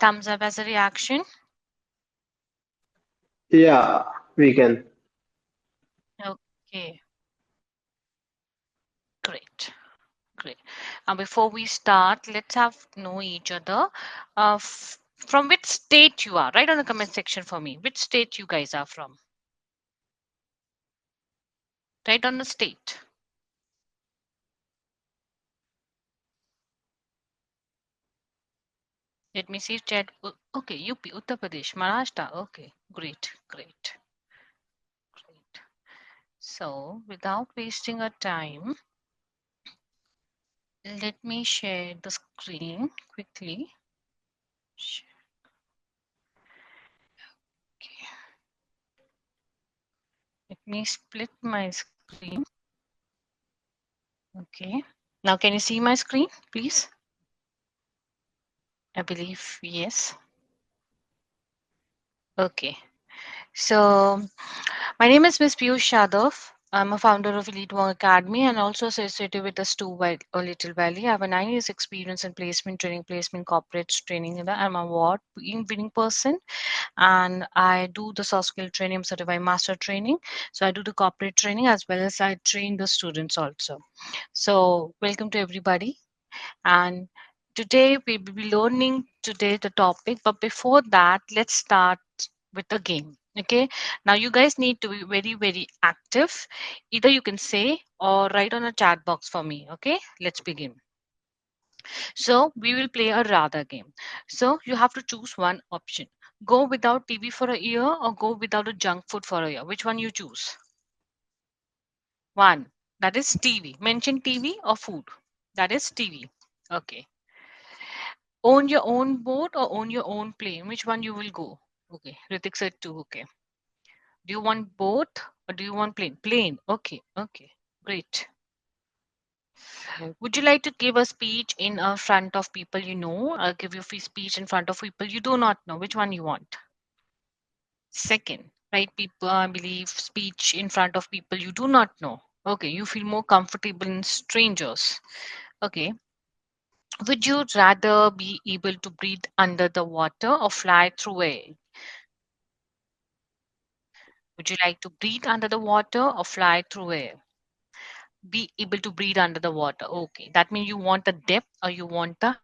thumbs up as a reaction? Yeah, we can. Okay, great. Great. Before we start, let's have know each other. From which state you are? Write on the comment section for me. Which state you guys are from? Write on the state. Let me see chat. Okay, UP, Uttar Pradesh, Maharashtra. Okay, great, great, great. So, without wasting our time, let me share the screen quickly. Okay. Let me split my screen. Okay. Now, can you see my screen, please? I believe yes. Okay. So, my name is Miss Piyush Yadav. I'm a founder of Elite One Academy and also associated with the Little Valley. I have a 9 years experience in placement training, placement corporates training. I'm an award winning person, and I do the soft skill training. I'm certified master training. So I do the corporate training as well as I train the students also. So welcome to everybody. And today we will be learning today the topic. But before that, let's start with a game. Okay. Now you guys need to be very, very active. Either you can say or write on a chat box for me. Okay. Let's begin. So we will play a rather game. So you have to choose one option. Go without TV for a year or go without a junk food for a year. Which one you choose? One. That is TV. Mention TV or food. That is TV. Okay. Own your own boat or own your own plane? Which one you will go? Okay. Ritik said two. Okay. Do you want boat or do you want plane? Plane. Okay. Okay. Great. Would you like to give a speech in front of people you know, or give your speech in front of people you do not know? Which one you want? Second, right? People, I believe, speech in front of people you do not know. Okay, you feel more comfortable in strangers. Okay. Would you rather be able to breathe under the water or fly through air? Would you like to breathe under the water or fly through air? Be able to breathe under the water. Okay. That means you want the depth or you want the height.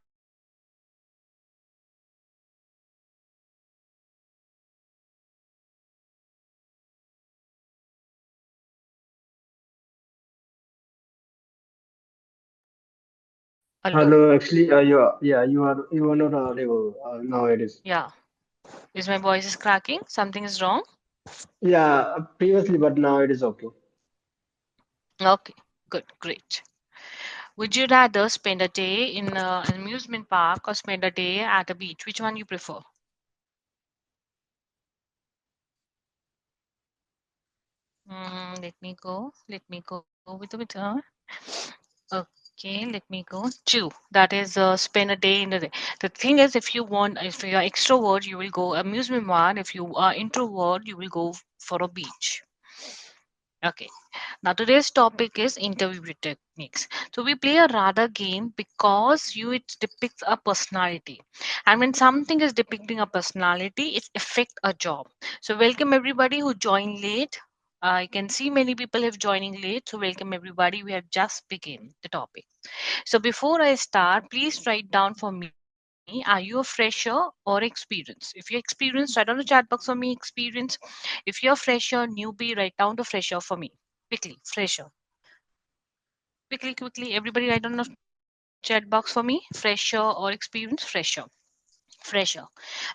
Hello. Hello, actually, you are not audible. Now it is. Yeah. Is my voice is cracking? Something is wrong? Yeah, previously, but now it is okay. Okay. Good. Great. Would you rather spend a day in an amusement park or spend a day at a beach? Which one you prefer? Let me go. Let me go with. Okay, let me go. Two. That is spend a day in the day. The thing is, if you are extrovert, you will go amusement park. If you are introvert, you will go for a beach. Okay. Now today's topic is interview techniques. So we play a radar game because you it depicts a personality, and when something is depicting a personality, it affects a job. So welcome everybody who joined late. I can see many people have joining late. So welcome everybody. We have just begun the topic. So before I start, please write down for me, are you a fresher or experienced? If you're experienced, write on the chat box for me, experience. If you're fresher, newbie, write down the fresher for me. Quickly, fresher. Quickly, everybody write on the chat box for me. Fresher or experienced? Fresher. Fresher.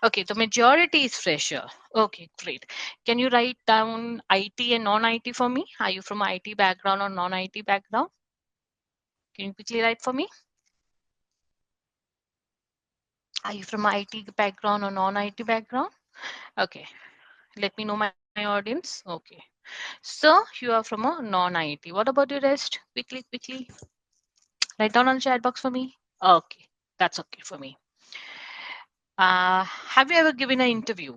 Okay, the majority is fresher. Okay, great. Can you write down IT and non-IT for me? Are you from IT background or non-IT background? Can you quickly write for me? Are you from IT background or non-IT background? Okay, let me know my audience. Okay. So you are from a non-IT. What about the rest? Quickly. Write down on the chat box for me. Okay, that's okay for me. Have you ever given an interview?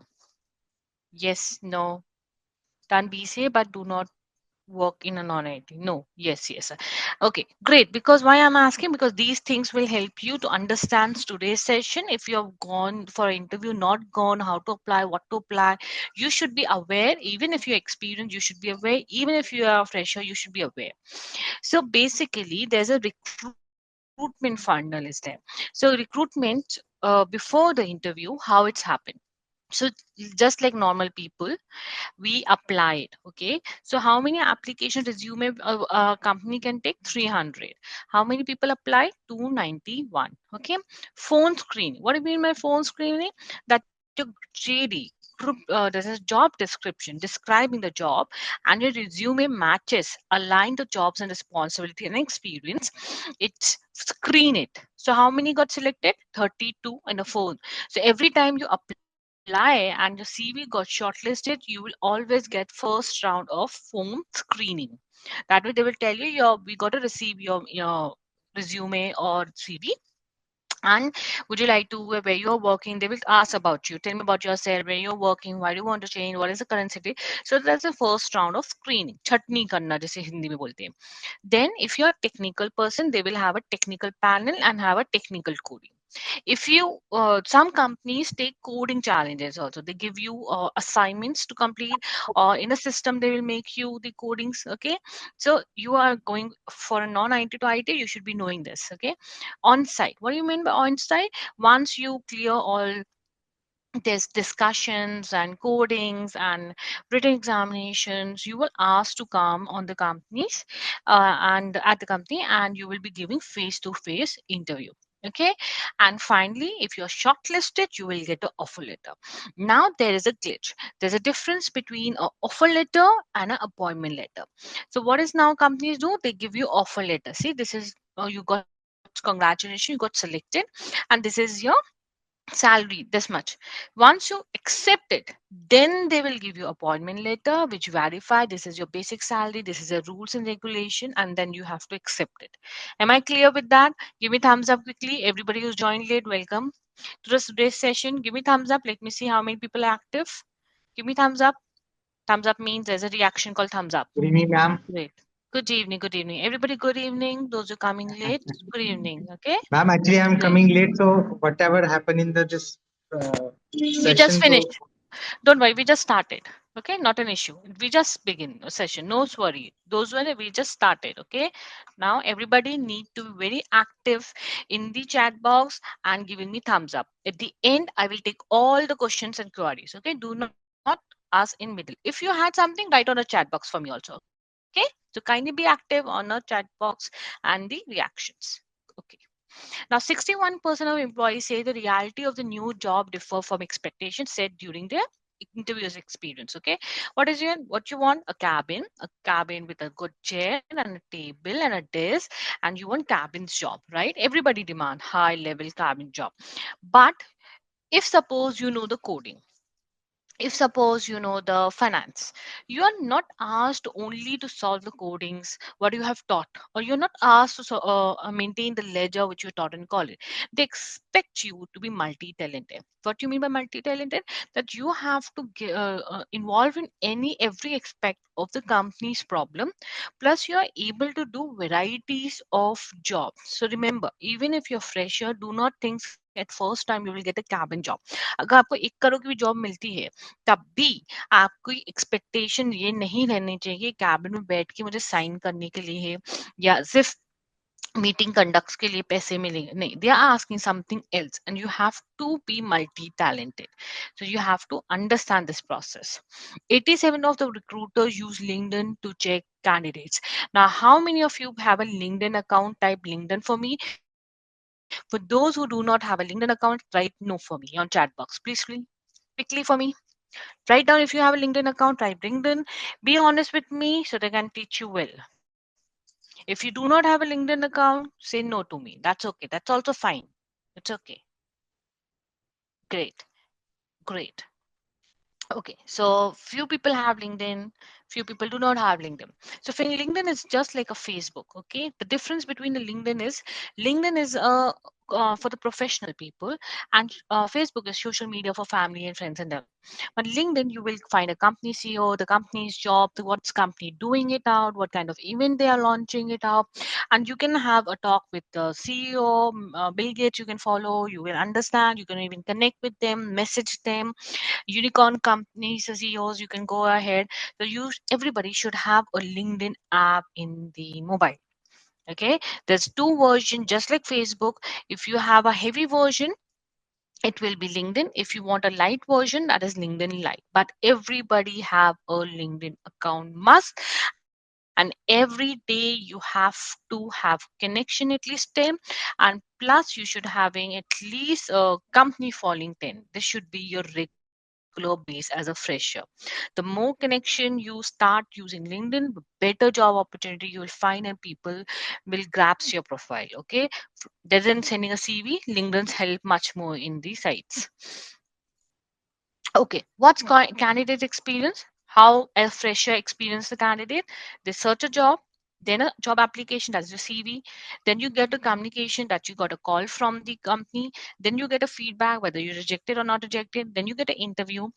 Yes, no. Done BCA, but do not. work in a non-IT? No. Yes, yes. Okay, great. Because why I'm asking? Because these things will help you to understand today's session. If you have gone for an interview, not gone, how to apply, what to apply, you should be aware. Even if you're experienced, you should be aware. Even if you are a fresher, you should be aware. So basically, there's a recruitment funnel is there. So recruitment before the interview, how it's happened. So just like normal people, we apply it. Okay, so how many application resume a company can take? 300. How many people apply? 291. Okay, phone screening. What do you mean by phone screening? That your JD group, there's a job description describing the job, and your resume matches, align the jobs and responsibility and experience. It's screen it. So how many got selected? 32 in a phone. So every time you apply and your CV got shortlisted, you will always get first round of phone screening. That way they will tell you, your we got to receive your resume or CV, and would you like to, where you're working, they will ask about you, tell me about yourself, where you're working, why do you want to change, what is the current city. So that's the first round of screening, chutney karna जैसे हिंदी में बोलते हैं. Then if you're a technical person, they will have a technical panel and have a technical coding. If you some companies take coding challenges also, they give you assignments to complete, or in a system they will make you the codings. Okay, so you are going for a non-IT to IT, you should be knowing this. Okay, on site, what do you mean by on site? Once you clear all there's discussions and codings and written examinations, you will ask to come on the companies and at the company, and you will be giving face to face interview. Okay, and finally if you're shortlisted, you will get an offer letter. Now there is a glitch. There's a difference between an offer letter and an appointment letter. So what is now companies do? They give you offer letter. See, this is you got congratulations, you got selected, and this is your salary this much. Once you accept it, then they will give you appointment letter which verify this is your basic salary, this is the rules and regulation, and then you have to accept it. Am I clear with that? Give me thumbs up quickly. Everybody who's joined late, welcome to today's session. Give me thumbs up. Let me see how many people are active. Give me thumbs up. Thumbs up means there's a reaction called thumbs up. Good evening, ma'am. Great. Good evening, good evening everybody. Good evening those who are coming late. Good evening. Okay, Ma'am, actually, I'm great. coming late, so whatever happened in the this We just session, so finished. Don't worry, we just started. Okay, not an issue. We just begin a session. No worry. Those were we just started. Okay. Now everybody need to be very active in the chat box and giving me thumbs up. At the end, I will take all the questions and queries. Okay. Do not ask in middle. If you had something, write on a chat box for me also. Okay. So kindly be active on a chat box and the reactions. Okay. Now, 61% of employees say the reality of the new job differ from expectations set during their interviews experience. Okay, what you want? A cabin with a good chair and a table and a desk, and you want cabin's job, right? Everybody demand high level cabin job. But if suppose you know the coding, if suppose you know the finance, you are not asked only to solve the codings what you have taught, or you're not asked to maintain the ledger which you taught in college. They expect you to be multi-talented. What you mean by multi-talented? That you have to involve in any every aspect of the company's problem, plus you are able to do varieties of jobs. So remember, even if you're fresher, do not think at first time you will get a cabin job. अगर आपको 1 करोड़ की भी job मिलती है, तब भी आपकी expectation ये नहीं रहनी चाहिए कि कैबिन में बैठ के मुझे साइन करने के लिए है, या सिर्फ मीटिंग कंडक्ट्स के लिए पैसे मिलेंगे. नहीं, they are asking something else, and you have to be multi talented. So you have to understand this process. 87 of the recruiters use LinkedIn to check candidates. Now, how many of you have a LinkedIn account? Type LinkedIn for me. For those who do not have a LinkedIn account, write no for me on chat box. Please, quickly for me. Write down if you have a LinkedIn account, type LinkedIn. Be honest with me so they can teach you well. If you do not have a LinkedIn account, say no to me. That's okay. That's also fine. It's okay. Great. Great. Okay, so few people have LinkedIn, few people do not have LinkedIn. So LinkedIn is just like a Facebook. Okay, the difference between the LinkedIn is a for the professional people, and Facebook is social media for family and friends and them. But LinkedIn, you will find a company CEO, the company's job, what's company doing it out, what kind of event they are launching it out, and you can have a talk with the CEO, Bill Gates. You can follow, you will understand, you can even connect with them, message them. Unicorn companies, CEOs, you can go ahead. So you, everybody should have a LinkedIn app in the mobile. Okay, there's two versions, just like Facebook. If you have a heavy version, it will be LinkedIn. If you want a light version, that is LinkedIn Light. But everybody have a LinkedIn account must, and every day you have to have connection at least 10, and plus you should having at least a company following 10. This should be your regular base as a fresher. The more connection you start using LinkedIn, the better job opportunity you will find, and people will grasp your profile. Okay, than sending a CV, LinkedIn's help much more in these sites. Okay, what's candidate experience? How a fresher experience the candidate? They search a job, then a job application, that's your CV. Then you get a communication that you got a call from the company. Then you get a feedback whether you're rejected or not rejected. Then you get an interview.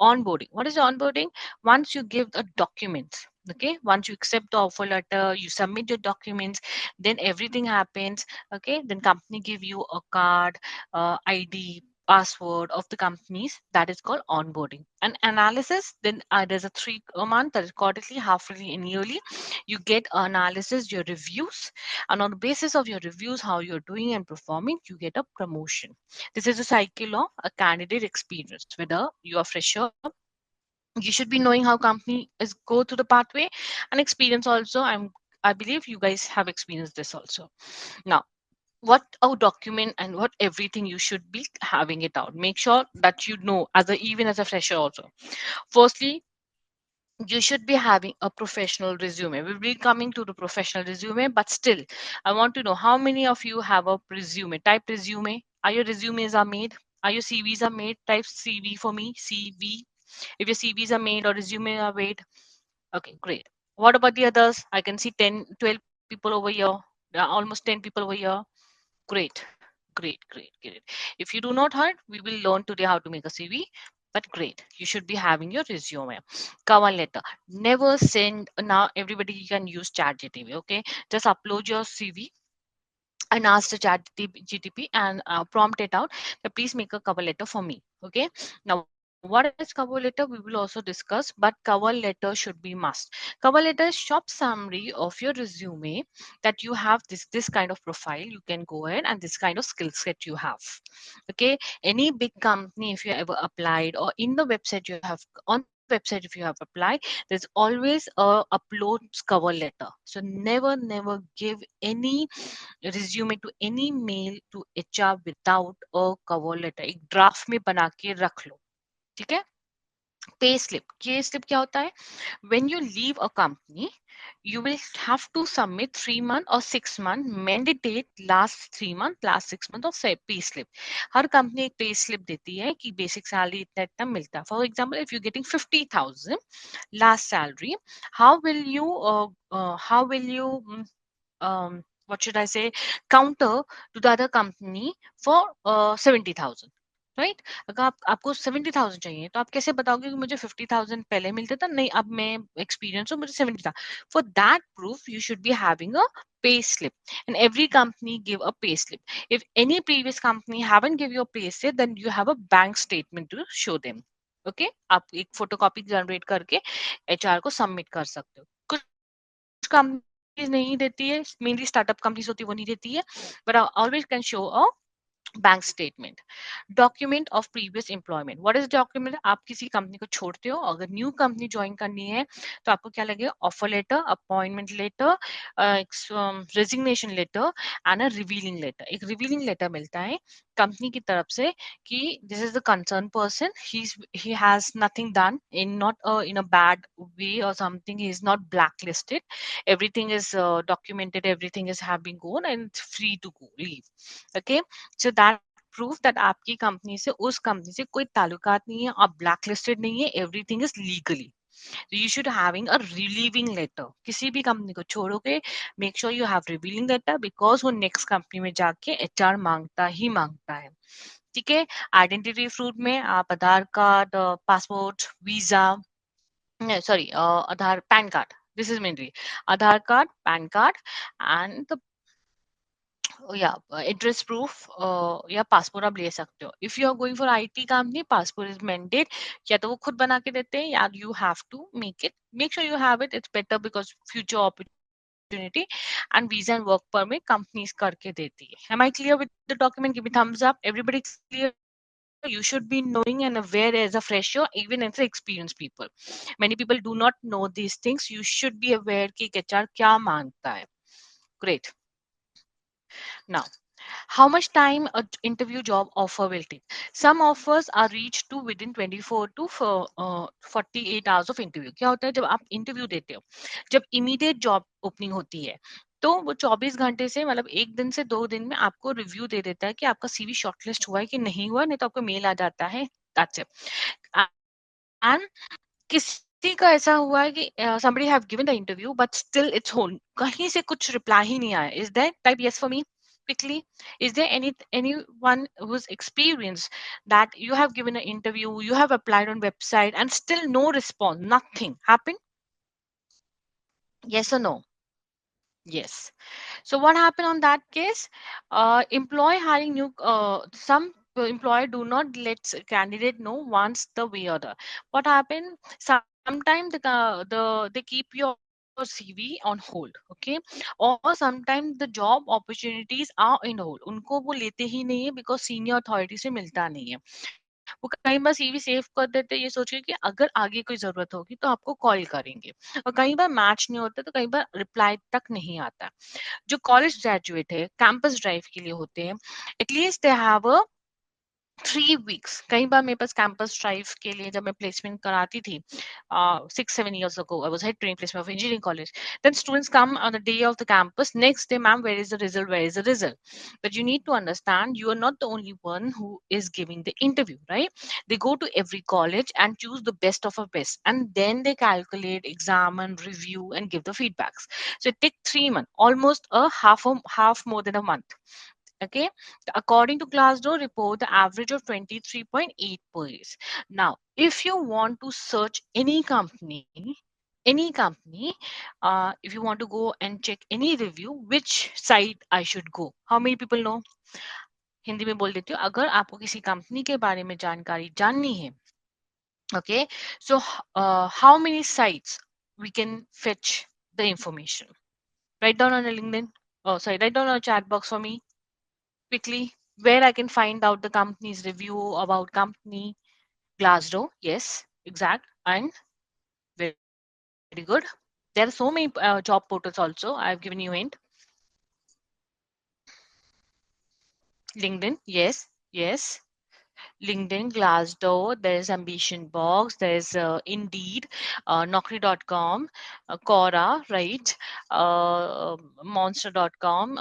Onboarding. What is onboarding? Once you give a document, okay, once you accept the offer letter, you submit your documents, then everything happens. Okay, then company give you a card, ID, password of the companies, that is called onboarding. And analysis, then there's a 3 month, that is quarterly, halfly, and yearly. You get analysis, your reviews, and on the basis of your reviews, how you're doing and performing, you get a promotion. This is a cycle of a candidate experience. Whether you are fresher, you should be knowing how company is go through the pathway, and experience also. I believe you guys have experienced this also. Now, what a document and what everything you should be having it out. Make sure that you know as a, even as a fresher also. Firstly, you should be having a professional resume. We'll be coming to the professional resume, but still, I want to know how many of you have a resume. Type resume. Are your resumes are made? Are your CVs are made? Type CV for me. CV. If your CVs are made or resume are made, okay, great. What about the others? I can see 10, 12 people over here. There are almost 10 people over here. Great, great, great, great. If you do not have, we will learn today how to make a CV. But great, you should be having your resume. Cover letter. Never send. Now everybody can use ChatGPT. Okay, just upload your CV and ask the chat GTP and prompt it out that please make a cover letter for me. Okay. Now, what is cover letter? We will also discuss, but cover letter should be must. Cover letter is short summary of your resume that you have this kind of profile. You can go ahead and this kind of skill set you have. Okay. Any big company, if you ever applied, or in the website you have on the website if you have applied, there's always a upload cover letter. So never give any resume to any mail to HR without a cover letter. एक draft में बना के रख लो. ठीक है. Pay slip क्या होता है? When you leave a company, you will have to submit 3 month or 6 month mandate last 3 month, last 6 month of pay slip. Her company एक पे स्लिप देती है कि बेसिक सैलरी इतना इतना मिलता है. For example, if you getting 50,000 last salary, how will you what should I say, counter to the other company for 70,000, right? अगर आपको 70,000 चाहिए तो आप कैसे बताओगे कि मुझे 50,000 पहले मिलते था, नहीं अब मैं एक्सपीरियंस हूँ, मुझे 70 था. For that proof you should be having a pay slip, and every company give a pay slip. If any previous company haven't give you a pay slip, then you have a bank statement to show them. Okay आप एक photocopy generate करके HR को submit कर सकते हो. कुछ companies नहीं देती है, मेनली स्टार्टअप कंपनीज होती है वो नहीं देती है, but always can show a bank statement. Document of previous employment. What is document? आप किसी कंपनी को छोड़ते हो, अगर न्यू कंपनी ज्वाइन करनी है तो आपको क्या लगेगा? Offer letter, appointment letter, resignation letter and a revealing letter. एक रिवीलिंग लेटर मिलता है कंपनी की तरफ से कि this is the concern person, he has nothing done in not in a bad way or something, he is not blacklisted, everything is documented, everything is have been gone and it's free to go leave. Okay, so that proof that आपकी company से उस company से कोई ताल्लुकात नहीं है, आप black listed नहीं है, everything is legally. So you should having a relieving letter. किसी भी कंपनी को छोड़ोगे, make sure you have revealing letter because वो next कंपनी में जाके HR मांगता ही मांगता है. ठीक है. आइडेंटिटी प्रूफ में आप Aadhaar card, passport, visa, sorry, Aadhaar, PAN card. This is mainly Aadhaar card, PAN card, and the या एड्रेस प्रूफ या पासपोर्ट आप ले सकते हो. If you are going for IT company, passport is mandate. या तो वो खुद बना के देते हैं या you have to make it. Make sure you have it, it's better because future opportunity. And visa and work permit companies करके देती है. Am I clear with the document? Give me thumbs up. Everybody clear? You should be knowing and aware as a fresher, even as experienced people. Many people do not know these things. You should be aware कि HR क्या मांगता है. Great. Now, how much time a interview job offer will take? Some offers are reached to within 24 to 48 hours of interview. क्या होता है जब आप interview देते हो, जब इमीडिएट जॉब ओपनिंग होती है, तो वो 24 घंटे से मतलब एक दिन से 2 दिन में आपको रिव्यू दे देता है कि आपका सीवी शॉर्टलिस्ट हुआ है कि नहीं हुआ. नहीं तो आपको मेल आ जाता है. That's it. एंड किसी का ऐसा हुआ है कि somebody have given the interview but still it's hold, कहीं से कुछ reply ही नहीं आया. Is there? Type yes for me quickly. Is there anyone who's experienced that you have given an interview, you have applied on website and still no response, nothing happened? Yes or no? Yes. So what happened on that case? Employee hiring new, some employer do not let candidate know once the way or the. What happened? Sometimes they keep your CV on hold, okay? Or sometimes the job opportunities are in hold. उनको वो लेते ही नहीं है because senior authority से मिलता नहीं है. वो कई बार सीवी सेव कर देते हैं ये सोच के कि अगर आगे कोई जरूरत होगी तो आपको कॉल करेंगे. और कई बार मैच नहीं होता तो कई बार रिप्लाई तक नहीं आता. जो कॉलेज ग्रेजुएट है कैंपस ड्राइव के लिए होते हैं, at least they have a 3 weeks. कई बार मेरे पास कैंपस ड्राइव के लिए जब मैं प्लेसमेंट कराती थी 6-7 years ago, I was head training placement of engineering college. Then students come on the day of the campus. Next day, ma'am, where is the result? Where is the result? But you need to understand, you are not the only one who is giving the interview, right? They go to every college and choose the best of a best, and then they calculate, examine, review, and give the feedbacks. So it takes 3 months, almost a half more than a month. Okay. According to Glassdoor report, the average of 23.8 per years. Now, if you want to search any company, if you want to go and check any review, which site I should go? How many people know? Hindi में बोल देती हूँ. अगर आपको किसी company के बारे में जानकारी जाननी है, okay, so how many sites we can fetch the information? Write down on a LinkedIn. Oh, sorry, write down on a chat box for me quickly, where I can find out the company's review about company. Glassdoor, yes, exact, and very good. There are so many job portals also. I've given you hint. LinkedIn, yes, yes. LinkedIn, Glassdoor, there's Ambition Box, there's Indeed, Naukri.com, Quora, right? Monster.com,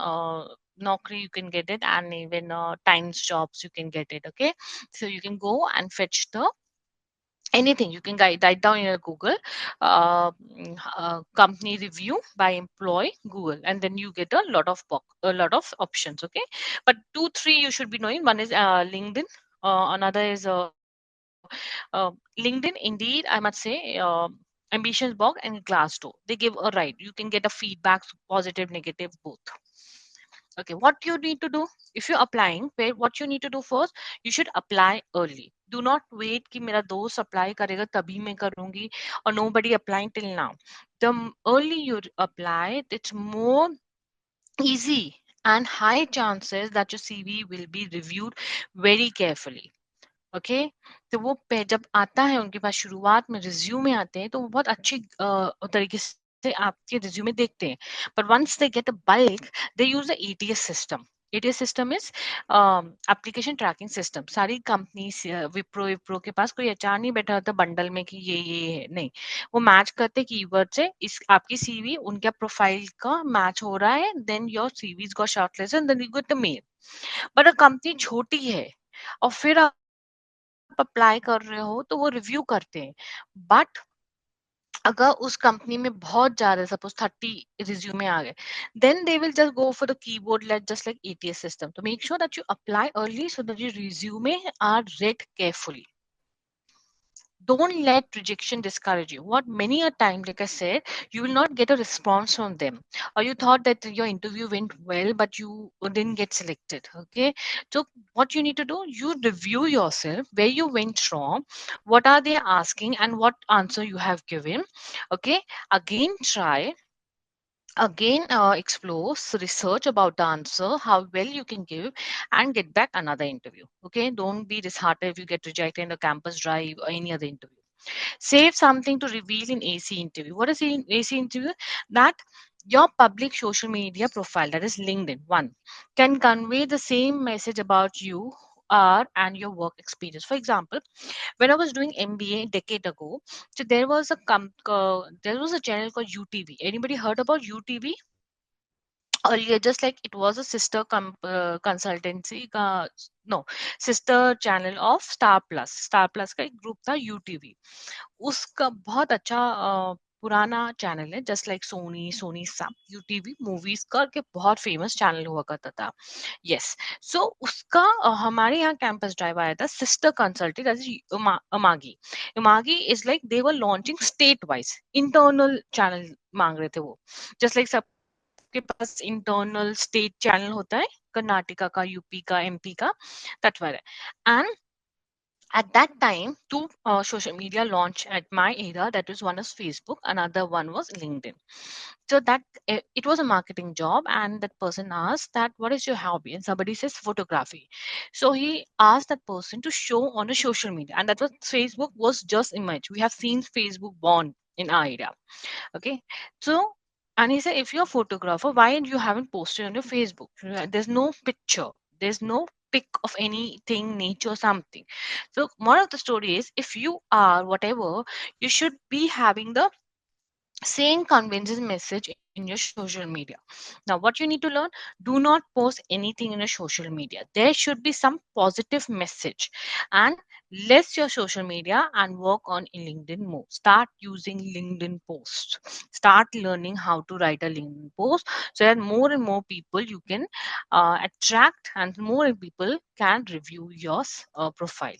Naukri, you can get it, and even Times Jobs, you can get it. Okay, so you can go and fetch the anything. You can write down in a Google company review by employee Google, and then you get a lot of options. Okay, but 2 3 you should be knowing. One is LinkedIn, another is LinkedIn, Indeed, I must say. Ambitions Box and Glassdoor, they give a right, you can get a feedback, positive, negative, both. Okay, what you need to do if you're applying, what you need to do first, you should apply early. Do not wait कि मेरा दोस्त apply करेगा तभी मैं करूंगी, or nobody applying till now. The early you apply, it's more easy and high chances that your CV will be reviewed very carefully. Okay. तो वो जब आता है उनके पास शुरुआत में रिज्यूमे आते हैं तो वो बहुत अच्छी तरीके से आपके रिज्यूमे देखते हैं. But once they get a bulk, they use the ATS system. ATS system is application tracking system. सारी कंपनी विप्रो विप्रो के पास कोई एचआर नहीं बैठा होता बंडल में कि ये है नहीं. वो मैच करते कीवर्ड से इस आपकी सीवी उनके प्रोफाइल का मैच हो रहा है, then your CV got shortlisted and then you get the mail. But अगर कंपनी छोटी है और फिर आप अप्लाई कर रहे हो तो वो रिव्यू करते हैं. बट अगर उस कंपनी में बहुत ज़्यादा सपोज 30 रिज्यूमे आ गए, then they will just go for the keyboard like just like ATS system. So make sure that you apply early so that your resume are read carefully. Don't let rejection discourage you. What many a time, like I said, you will not get a response from them, or you thought that your interview went well, but you didn't get selected. Okay, so what you need to do, you review yourself where you went wrong, what are they asking, and what answer you have given. Okay, again try, again explore, research about the answer, how well you can give, and get back another interview. Okay, don't be disheartened if you get rejected in the campus drive or any other interview. Save something to reveal in AC interview. What is in AC interview? That your public social media profile, that is LinkedIn, one, can convey the same message about you are and your work experience. For example, when I was doing MBA decade ago, so there was a channel called UTV. Anybody heard about UTV? Earlier, just like it was a consultancy, no, sister channel of Star Plus का एक group था UTV. उसका बहुत अच्छा पुराना channel है, just like Sony सब UTV movies करके बहुत फेमस चैनल हुआ करता था. यस, सो उसका हमारे यहाँ कैंपस ड्राइव आया था, sister consultant Amagi. Amagi is like they were launching state wise internal channel मांग रहे थे वो, जस्ट लाइक सबके पास इंटरनल स्टेट चैनल होता है, कर्नाटका का, यूपी का, एमपी का, दैट वाला. And at that time, two social media launched at my era. That was one is Facebook, another one was LinkedIn. So that it was a marketing job, and that person asked that what is your hobby, and somebody says photography. So he asked that person to show on a social media, and that was Facebook was just image. We have seen Facebook born in our area. Okay, so and he said, if you're a photographer, why you haven't posted on your Facebook? There's no picture. There's no pic of anything, nature, something. So moral of the story is, if you are whatever, you should be having the same convincing message in your social media. Now, what you need to learn, do not post anything in your social media. There should be some positive message, and less your social media and work on LinkedIn more. Start using LinkedIn posts. Start learning how to write a LinkedIn post so that more and more people you can attract, and more people can review your profile.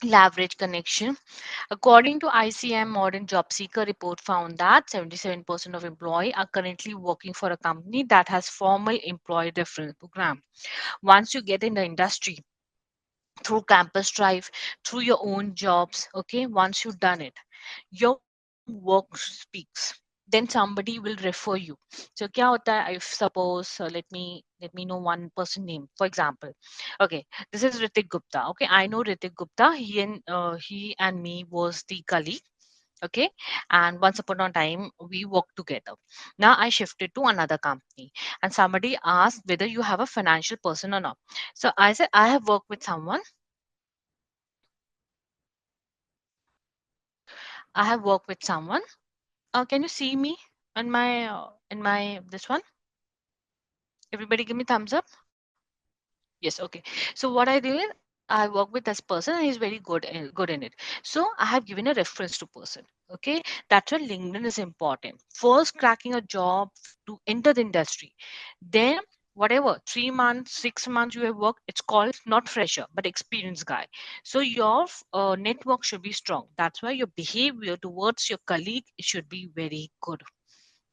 Leverage connection. According to ICM Modern Job Seeker report found that 77% of employees are currently working for a company that has formal employee reference program. Once you get in the industry through campus drive, through your own jobs, okay, once you've done it, your work speaks. Then somebody will refer you. So क्या होता है, if suppose let me know one person name, for example. Okay, this is Ritik Gupta. Okay, I know Ritik Gupta. He and me was the colleague. Okay, and once upon a time we worked together. Now I shifted to another company, and somebody asked whether you have a financial person or not. So I said I have worked with someone. I have worked with someone. Can you see me in my this one? Everybody give me thumbs up. Yes, okay. So what I did, I work with this person and he's very good in it. So I have given a reference to person. Okay, that's why LinkedIn is important. First, cracking a job to enter the industry, then whatever 3 months, 6 months you have worked, it's called not fresher but experienced guy. So your network should be strong. That's why your behavior towards your colleague should be very good.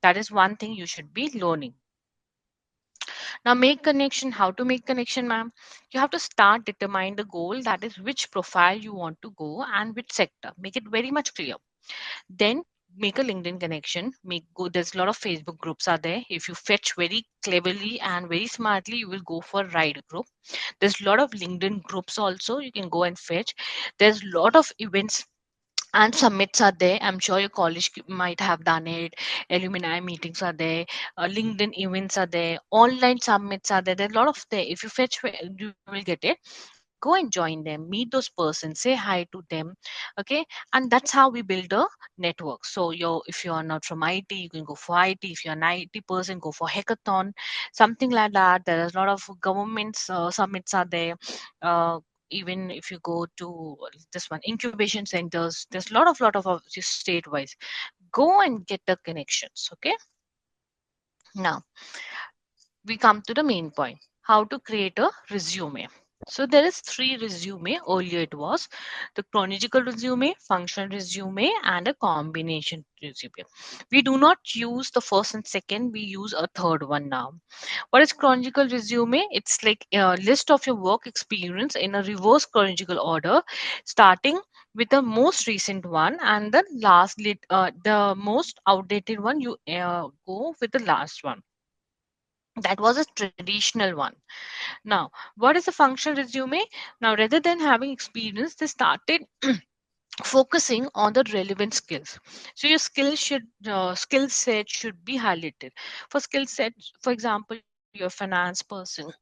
That is one thing you should be learning. Now, make connection. How to make connection, ma'am? You have to start determine the goal, that is which profile you want to go and which sector. Make it very much clear. Then make a LinkedIn connection. Make go. There's a lot of Facebook groups are there. If you fetch very cleverly and very smartly, you will go for ride group. There's a lot of LinkedIn groups also. You can go and fetch. There's a lot of events and summits are there. I'm sure your college might have done it. Alumni meetings are there. LinkedIn events are there. Online summits are there. There are a lot of there. If you fetch, you will get it. Go and join them. Meet those persons. Say hi to them. Okay, and that's how we build a network. So if you are not from IT, you can go for IT. If you're an IT person, go for hackathon, something like that. There is a lot of governments summits are there. even if you go to this one incubation centers, there's lot of state wise. Go and get the connections. Okay, now we come to the main point, how to create a resume. So there is three resume. Earlier it was the chronological resume, functional resume, and a combination resume. We do not use the first and second, we use a third one now. What is chronological resume? It's like a list of your work experience in a reverse chronological order, starting with the most recent one, and the most outdated one you go with the last one. That was a traditional one. Now, what is a functional resume? Now, rather than having experience, they started focusing on the relevant skills. So your skill set should be highlighted. For skill set, for example, you're a finance person,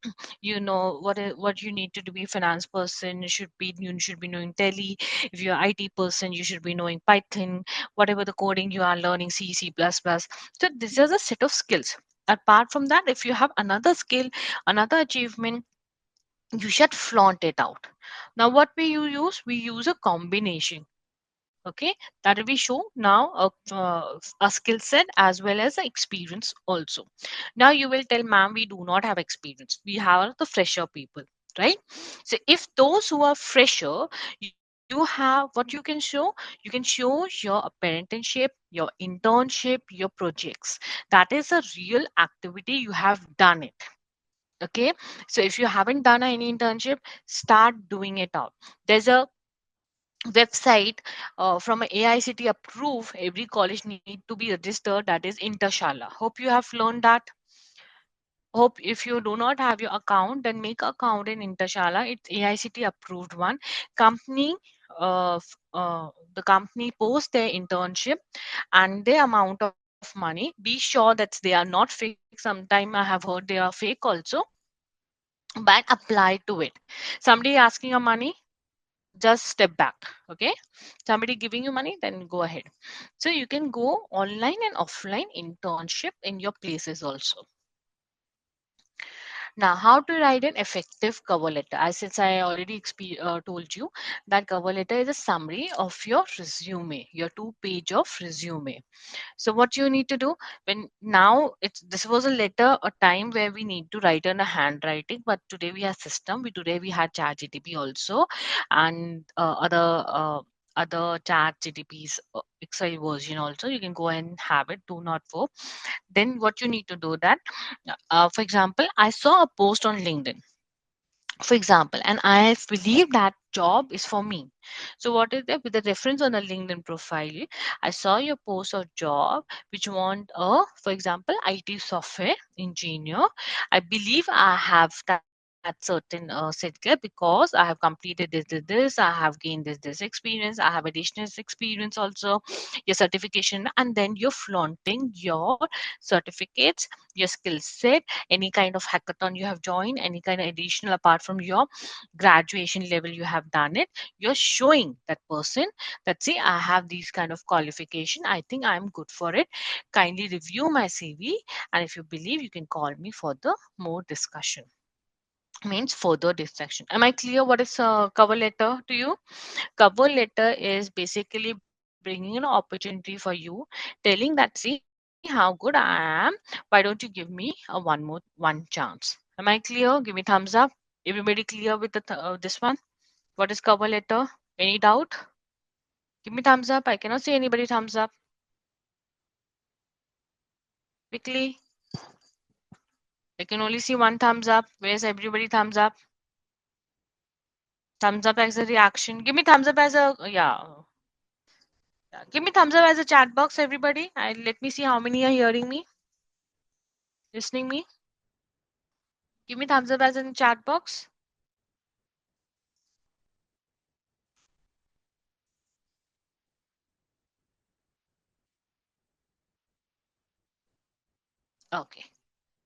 you know what you need to do. Be a finance person, you should be knowing Tele. If you're an IT person, you should be knowing Python. Whatever the coding you are learning, C++. So this is a set of skills. Apart from that, if you have another skill, another achievement, you should flaunt it out. Now what we use a combination. Okay, that we show now a skill set as well as the experience also. Now you will tell, ma'am, we do not have experience, we have the fresher people, right? So if those who are fresher, you have what you can show. You can show your apprenticeship, your internship, your projects. That is a real activity, you have done it. Okay, so if you haven't done any internship, start doing it out. There's a website from a AICT approved. Every college need to be registered. That is Intershala. Hope you have learned that. Hope if you do not have your account, then make account in Intershala. It's AICT approved one. Company, the company posts their internship and their amount of money. Be sure that they are not fake. Sometime I have heard they are fake also, but apply to it. Somebody asking your money, just step back. Okay, somebody giving you money, then go ahead. So you can go online and offline internship in your places also. Now, how to write an effective cover letter? As since I already told you that cover letter is a summary of your resume, your 2 page of resume. So what you need to do, when now it's this was a letter, a time where we need to write in a handwriting, but today we have system. We had chat GTP also, and other chat GTP's Excel version also. You can go and have it. Do not for. Then what you need to do that, for example, I saw a post on LinkedIn, for example, and I believe that job is for me. So what is there with the reference on the LinkedIn profile? I saw your post of job which want a, for example, IT software engineer. I believe I have that certain set clear because I have completed this, I have gained this experience, I have additional experience also, your certification, and then you're flaunting your certificates, your skill set, any kind of hackathon you have joined, any kind of additional apart from your graduation level you have done it. You're showing that person that, see, I have these kind of qualification, I think I'm good for it. Kindly review my CV, and if you believe, you can call me for the more discussion. Means further discussion. Am I clear what is a cover letter to you? Cover letter is basically bringing an opportunity for you, telling that, see how good I am, why don't you give me a one chance. Am I clear? Give me thumbs up. Everybody clear with this one? What is cover letter? Any doubt? Give me thumbs up. I cannot see anybody thumbs up. Quickly. I can only see one thumbs up. Where's everybody thumbs up? Thumbs up as a reaction. Give me thumbs up as a, yeah. Give me thumbs up as a chat box, everybody. Let me see how many are hearing me, listening me. Give me thumbs up as in chat box. Okay,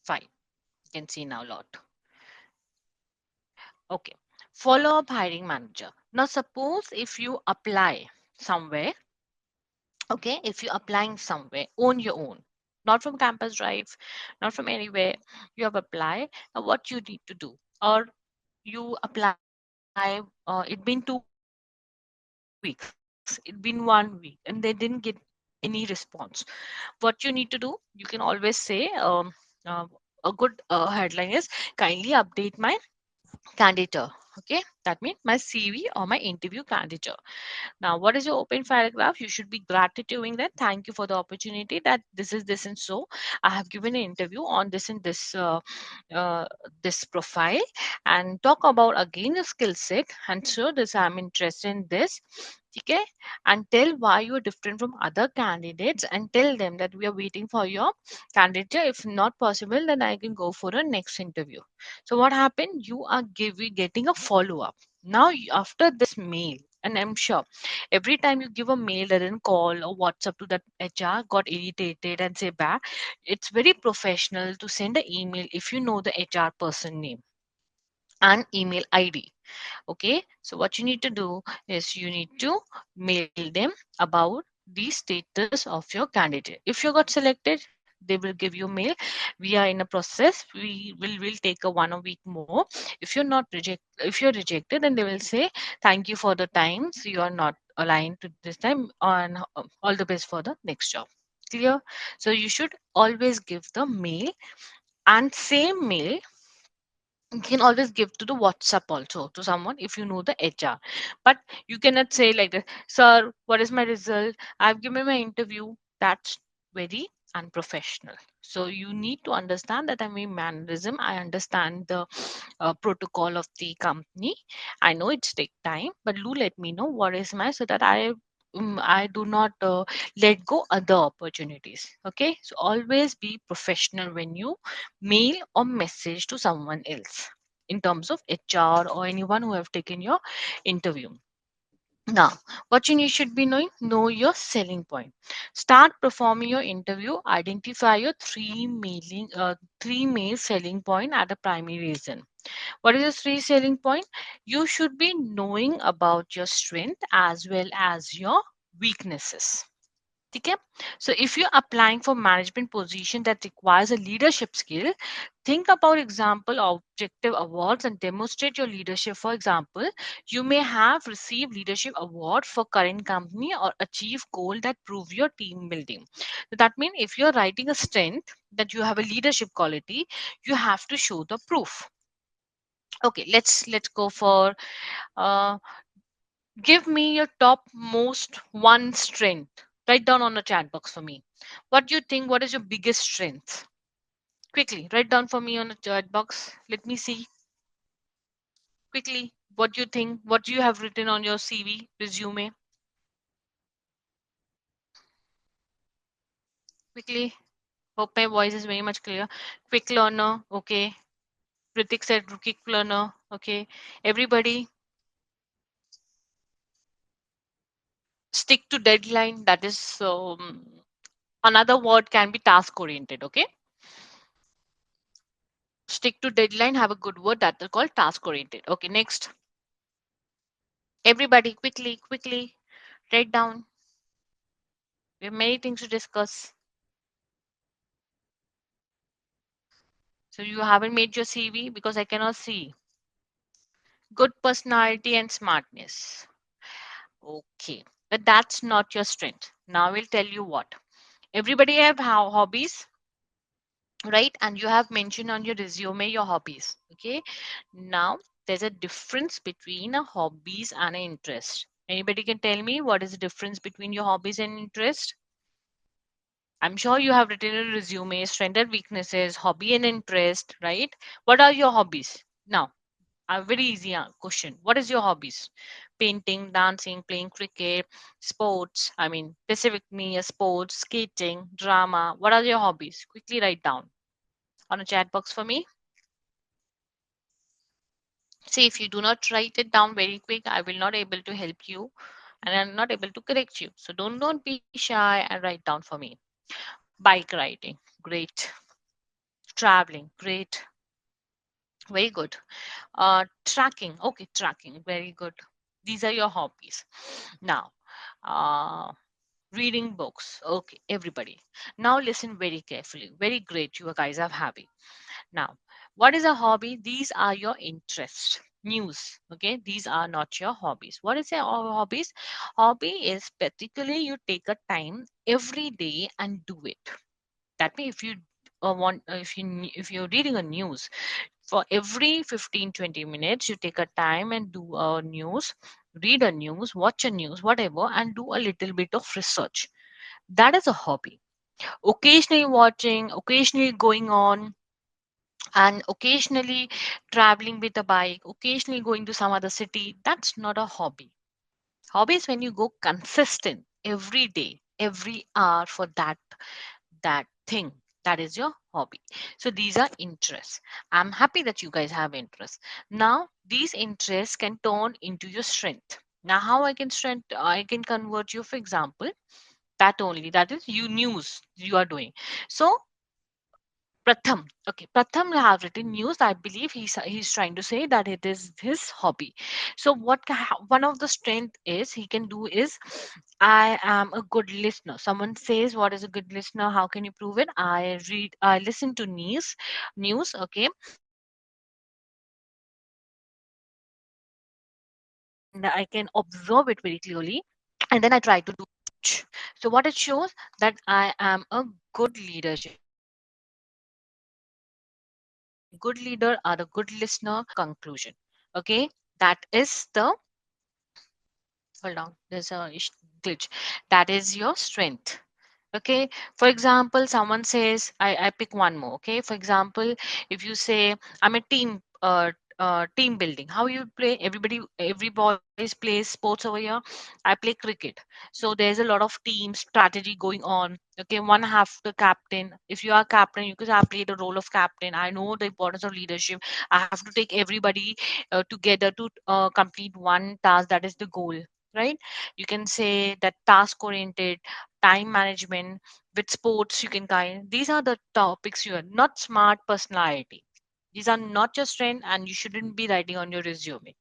fine. You can see now a lot. Okay. Follow up hiring manager. Now suppose if you apply somewhere, okay, if you're applying somewhere on your own, not from campus drive, not from anywhere, you have applied. Now what you need to do, or you apply it been 2 weeks, it been 1 week, and they didn't get any response. What you need to do, you can always say, a good headline is, kindly update my candidature. Okay, that means my CV or my interview candidature. Now, what is your open paragraph? You should be gratitude doing that. Thank you for the opportunity that this is this and so. I have given an interview on this and uh, this profile, and talk about again your skill set and show this I'm interested in this. Okay, and tell why you're different from other candidates and tell them that we are waiting for your candidature. If not possible, then I can go for a next interview. So what happened? You are getting a follow up. Now after this mail, and I'm sure every time you give a mail that didn't call or WhatsApp to that HR got irritated and say back, it's very professional to send an email if you know the HR person name and email ID. Okay, so what you need to do is you need to mail them about the status of your candidate. If you got selected, they will give you mail. We are in a process. We will take a 1 week more. If you're rejected, then they will say thank you for the times you are not aligned to this time, and all the best for the next job. Clear? So you should always give the mail, and same mail you can always give to the WhatsApp also to someone if you know the HR. But you cannot say like this, sir, what is my result? I've given my interview. That's very unprofessional. So you need to understand that I'm a mannerism. I understand the protocol of the company. I know it's take time, but do let me know what is my so that I do not let go other opportunities. Okay, so always be professional when you mail or message to someone else in terms of HR or anyone who have taken your interview. Now, what you should be knowing, know your selling point. Start performing your interview. Identify your three main selling point at a primary reason. What is the three selling point? You should be knowing about your strength as well as your weaknesses. Okay? So if you're applying for management position that requires a leadership skill, think about example objective awards and demonstrate your leadership. For example, you may have received leadership award for current company or achieve goal that prove your team building. So that means if you're writing a strength that you have a leadership quality, you have to show the proof. Okay, let's go for uh, give me your top most one strength. Write down on the chat box for me. What do you think? What is your biggest strength? Quickly, write down for me on the chat box. Let me see. Quickly, what do you think? What do you have written on your CV, resume? Quickly. Hope my voice is very much clear. Quick learner. Okay. Ritik said quick learner. Okay. Everybody, stick to deadline. That is another word can be task oriented. Okay. Stick to deadline, have a good word that is called task oriented. Okay, next. Everybody, quickly write down. We have many things to discuss. So you haven't made your CV because I cannot see. Good personality and smartness. Okay, but that's not your strength. Now we'll tell you what. Everybody have hobbies, right? And you have mentioned on your resume your hobbies. Okay, now there's a difference between a hobbies and an interest. Anybody can tell me what is the difference between your hobbies and interest? I'm sure you have written a resume, strengths and weaknesses, hobby and interest, right? What are your hobbies? Now, a very easy question. What is your hobbies? Painting, dancing, playing cricket, sports. I mean, specific me, sports, skating, drama. What are your hobbies? Quickly write down on a chat box for me. See, if you do not write it down very quick, I will not able to help you and I'm not able to correct you. So don't be shy and write down for me. Bike riding, great. Traveling, great. Very good. Tracking, okay, tracking, very good. These are your hobbies. Now, uh, reading books, okay, everybody. Now listen very carefully. Very great, you guys are happy. Now, what is a hobby? These are your interests. news. Okay, these are not your hobbies. What is your hobbies? Hobby is particularly you take a time every day and do it. That means if you want if you're reading a news, for every 15-20 minutes you take a time and do a news, read a news, watch a news, whatever, and do a little bit of research. That is a hobby. Occasionally watching, occasionally going on, and occasionally traveling with a bike, occasionally going to some other city, that's not a hobby. Hobby is when you go consistent every day, every hour for that thing. That is your hobby. So these are interests. I'm happy that you guys have interests. Now these interests can turn into your strength. Now how I can convert you, for example, that only, that is you news you are doing. So Pratham. Okay, Pratham have written news. I believe he's trying to say that it is his hobby. So one of the strength is he can do is, I am a good listener. Someone says, what is a good listener? How can you prove it? I listen to news. Okay, and I can observe it very clearly, and then I try to do research. So what it shows, that I am a good leadership. Good leader are the good listener and good conclusion. Okay, that is the, hold on, there's a glitch. That is your strength. Okay, for example, someone says, I pick one more. Okay, for example, if you say, I'm a team building, how you play, every boys plays sports over here. I play cricket. So there's a lot of team strategy going on. Okay, one have the captain. If you are captain, you could have played the role of captain. I know the importance of leadership. I have to take everybody together to complete one task, that is the goal, right? You can say that task oriented, time management. With sports you can kind, these are the topics. You are not smart personality. These are not your strength, and you shouldn't be writing on your resume.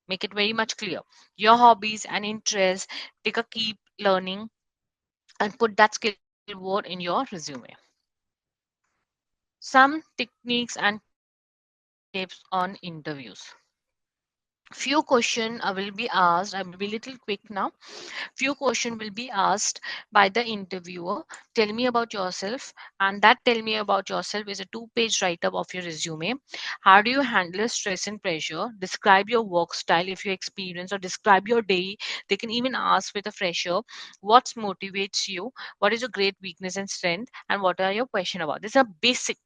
Make it very much clear. Your hobbies and interests, take a keep learning, and put that skill word in your resume. Some techniques and tips on interviews. Few question will be asked. I will be little quick now. Few question will be asked by the interviewer. Tell me about yourself, and that tell me about yourself is a two-page write-up of your resume. How do you handle stress and pressure? Describe your work style if you experience, or describe your day. They can even ask with a fresher, what motivates you, what is your great weakness and strength, and what are your question about. These are basic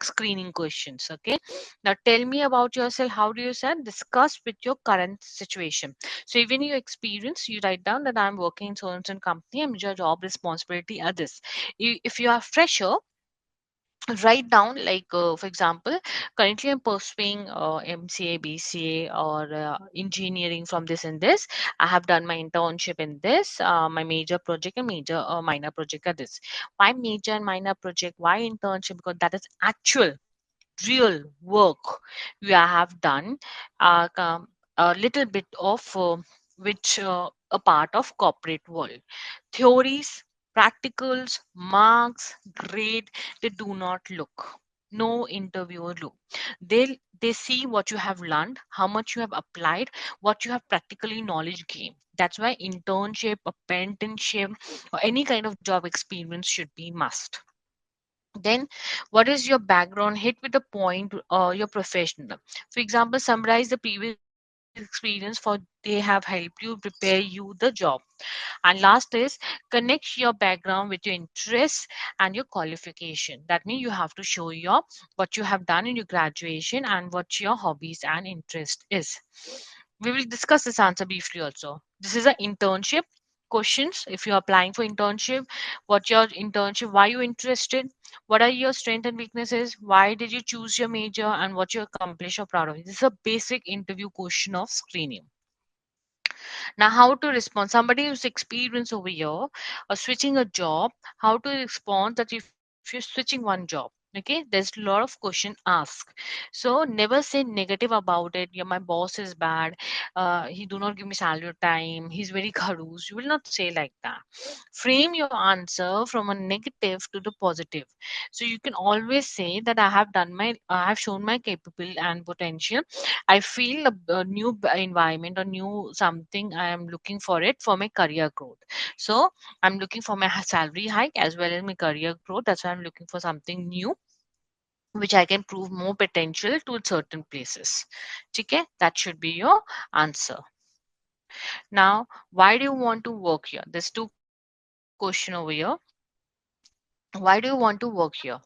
screening questions. Okay, now tell me about yourself. How do you say? Discuss with your current situation. So even your experience, you write down that I'm working in so and so company and your job responsibility are this. If you are fresher, write down like, for example, currently I'm pursuing MCA, BCA, or engineering from this and this. I have done my internship in this. My major project and major minor project are this. Why major and minor project? Why internship? Because that is actual real work we have done, a little bit of which a part of corporate world. Theories, practicals, marks, grade, they do not look. No interviewer look. They see what you have learned, how much you have applied, what you have practically knowledge gained. That's why internship, apprenticeship, or any kind of job experience should be must. Then, what is your background? Hit with the point, your professional. For example, summarize the previous experience for they have helped you prepare you the job. And last is, connect your background with your interests and your qualification. That means you have to show your what you have done in your graduation and what your hobbies and interest is. We will discuss this answer briefly also. This is an internship questions. If you're applying for internship, what your internship, why you interested, what are your strengths and weaknesses, why did you choose your major, and what you accomplish or proud of. This is a basic interview question of screening. Now, how to respond? Somebody who's experienced over here or switching a job, how to respond that if you're switching one job? Okay, there's a lot of question ask. So never say negative about it. Yeah, my boss is bad. He do not give me salary on time. He's very kharus. You will not say like that. Frame your answer from a negative to the positive. So you can always say that I have shown my capable and potential. I feel a new environment or new something. I am looking for it for my career growth. So I'm looking for my salary hike as well as my career growth. That's why I'm looking for something new which I can prove more potential to certain places. Okay, that should be your answer. Now, why do you want to work here? There's two question over here. Why do you want to work here?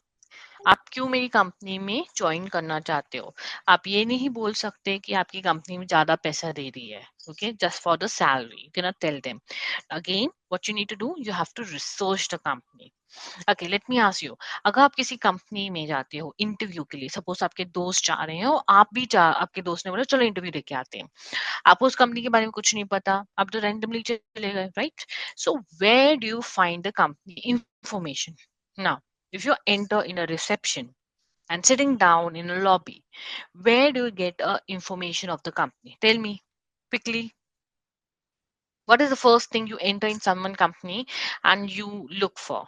आप क्यों मेरी company में join करना चाहते हो? आप ये नहीं बोल सकते कि आपकी कंपनी में ज्यादा पैसा दे रही है. Okay, just for the salary. You cannot tell them. Again, what you need to do, you have to research the company. Okay, let me ask you. अगर आप किसी कंपनी में जाते हो इंटरव्यू के लिए, सपोज आपके दोस्त जा रहे हो, आप भी जा, आपके दोस्त ने बोला चलो इंटरव्यू देके आते हैं, आपको उस कंपनी के बारे में कुछ नहीं पता, आप तो रैंडमली चले गए, right? So where do you find the company information? Now if you enter in a reception and sitting down in a lobby, where do you get information of the company? Tell me quickly. What is the first thing you enter in someone company and you look for?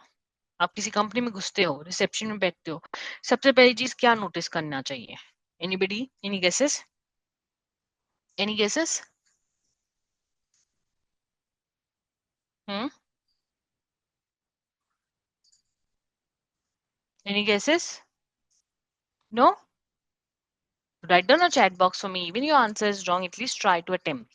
आप किसी company में घुसते हो, reception में बैठते हो, सबसे पहली चीज क्या नोटिस करना चाहिए? Anybody, any guesses? Any guesses? hmm any guesses? No? Write down a chat box for me. Even your answer is wrong, at least try to attempt.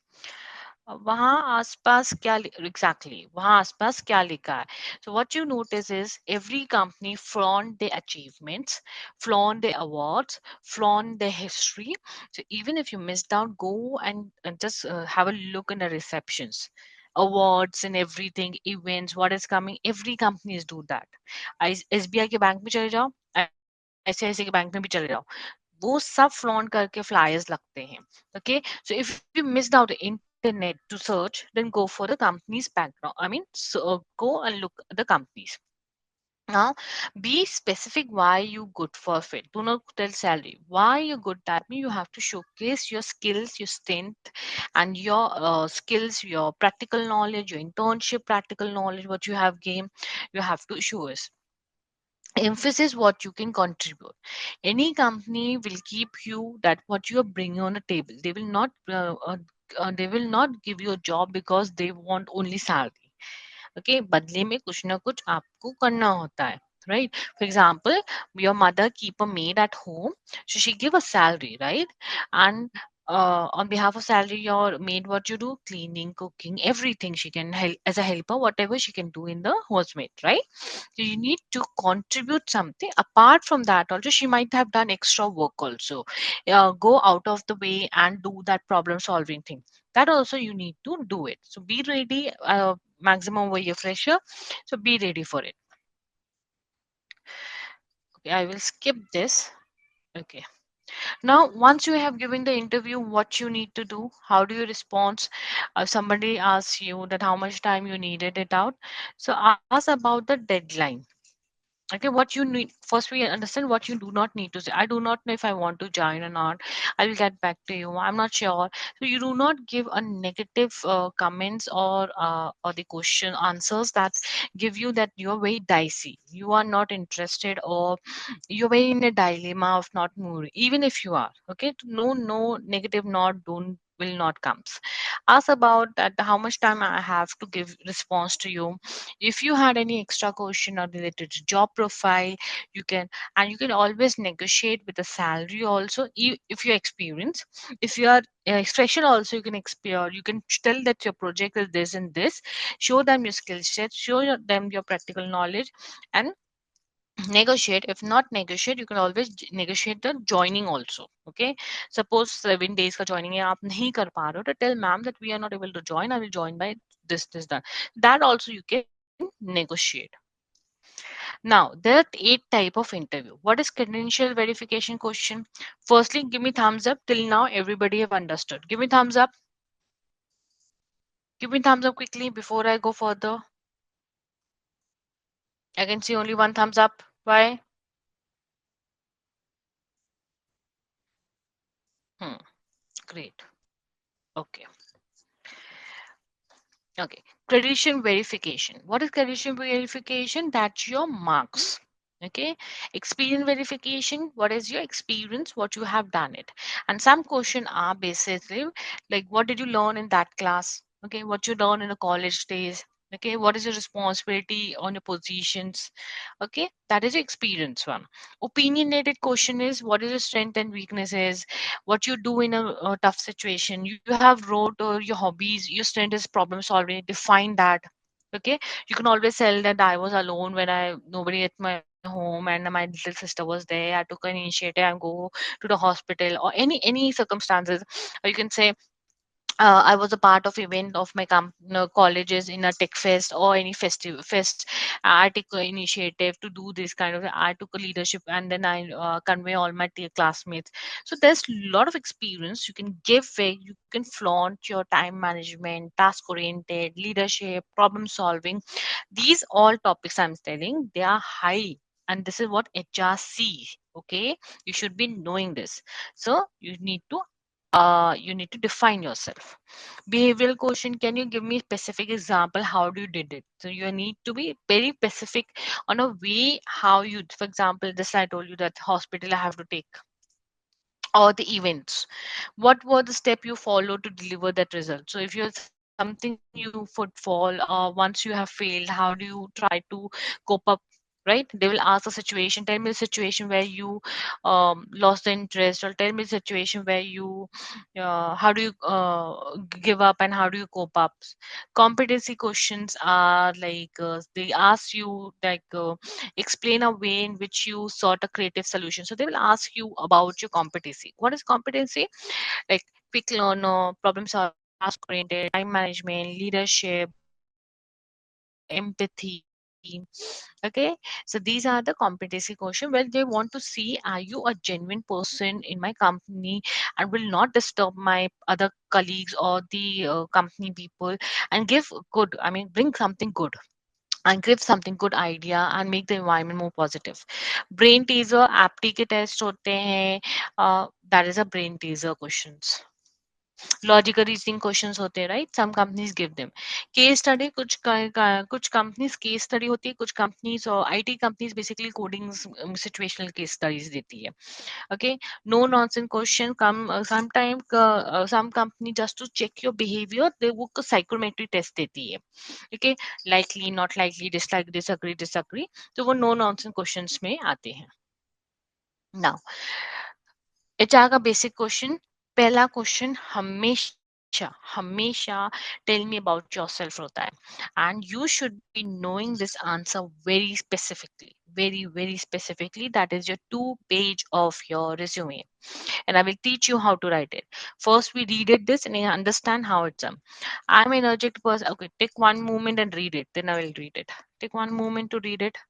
वहाँ आसपास क्या एग्जैक्टली वहाँ आसपास क्या लिखा है? So what you notice is every company flaunt their achievements, flaunt their awards, flaunt their history. So even if you missed out, go and just have a look in the receptions, awards and everything, events, what is coming. Every companies do that. SBI के bank में चले जाओ, ICICI के bank में भी चले जाओ, वो सब फ्लॉन्ट करके फ्लायर्स लगते हैं. Okay, so if you missed out the internet to search, then go for the company's background. I mean, so go and look at the companies. Now, be specific why you good for fit. Do not tell salary. Why you good? That means you have to showcase your skills, your strength, and your skills, your practical knowledge, your internship practical knowledge, what you have gained. You have to show us. Emphasis what you can contribute. Any company will keep you that what you are bringing on a table. They will not give you a job because they want only salary. Okay, बदले में कुछ ना कुछ आपको करना होता है, right? For example, your mother keep a maid at home, so she give a salary, right? And on behalf of salary, your maid what you do, cleaning, cooking, everything she can help as a helper, whatever she can do in the housemaid, right? So you need to contribute something. Apart from that, also she might have done extra work also. Go out of the way and do that problem solving thing. That also you need to do it. So be ready. Maximum over your fresher. So be ready for it. Okay, I will skip this. Okay. Now, once you have given the interview, what you need to do, how do you respond? Somebody asks you that how much time you needed it out. So ask about the deadline. Okay, what you need first, we understand what you do not need to say. I do not know if I want to join or not. I will get back to you. I'm not sure. So you do not give a negative comments or the question answers that give you that you're very dicey. You are not interested or you're very in a dilemma of not moving. Even if you are okay, no negative not don't will not comes. Ask about that how much time I have to give response to you. If you had any extra question or related to job profile, you can, and you can always negotiate with the salary also. If you experience, if you are fresher also, you can you can tell that your project is this and this. Show them your skill set, show them your practical knowledge, and negotiate. If not negotiate, you can always negotiate the joining also. Okay, suppose 7 days का joining है, आप नहीं कर पा रहे हो, तो tell ma'am that we are not able to join, I will join by this that. That also you can negotiate. Now there are 8 type of interview. What is credential verification question? Firstly, give me thumbs up. Till now everybody have understood. Give me thumbs up. Give me thumbs up quickly before I go further. I can see only one thumbs up. Why? Hmm. Great. Okay. Okay. Credential verification. What is credential verification? That's your marks. Okay. Experience verification. What is your experience? What you have done it. And some question are basically like what did you learn in that class? Okay. What you learn in the college days. Okay. What is your responsibility on your positions? Okay. That is your experience one. Opinionated question is what is your strength and weaknesses, what you do in a tough situation. You have wrote your hobbies, your strength is problem solving, define that. Okay, you can always tell that I was alone when I nobody at my home and my little sister was there. I took an initiative and go to the hospital or any circumstances. Or you can say I was a part of event of my no, colleges in a tech fest or any festive fest. I took an initiative to do this kind of. I took a leadership and then I convey all my classmates. So there's a lot of experience you can give. Way you can flaunt your time management, task oriented, leadership, problem solving. These all topics I'm telling they are high. And this is what HR sees. Okay, you should be knowing this. So you need to define yourself. Behavioral question, can you give me specific example how do you did it? So you need to be very specific on a way how you, for example, this I told you that hospital I have to take, or the events, what were the step you followed to deliver that result. So if you're something you footfall once you have failed, how do you try to cope up, right? They will ask a situation, tell me a situation where you lost the interest, or tell me a situation where you how do you give up and how do you cope up. Competency questions are like they ask you like explain a way in which you sought a creative solution. So they will ask you about your competency. What is competency? Like quick learner, problem solving, task oriented, time management, leadership, empathy. Okay, so these are the competency question where they want to see are you a genuine person in my company and will not disturb my other colleagues or the company people, and give good, I mean bring something good and give something good idea and make the environment more positive. Brain teaser apti के test होते हैं, that is a brain teaser questions. Logical reasoning questions होते हैं, right? Some companies give them case study, कुछ companies case study होती है, कुछ companies और IT companies basically coding situational case studies देती है. Okay, no nonsense question come some time some company just to check your behaviour they वो psychometry test देती है. Okay, likely not likely dislike disagree disagree, तो वो no nonsense questions में आते हैं. नाउ एचआर का बेसिक क्वेश्चन, पहला क्वेश्चन हमेशा हमेशा tell me about yourself होता है, and you should be knowing this answer very specifically, very specifically. That is your 2 page of your resume, and I will teach you how to write it. First we read it this and I understand how it's I'm an energetic person. Okay, take one moment and read it, then I will read it. Take one moment to read it.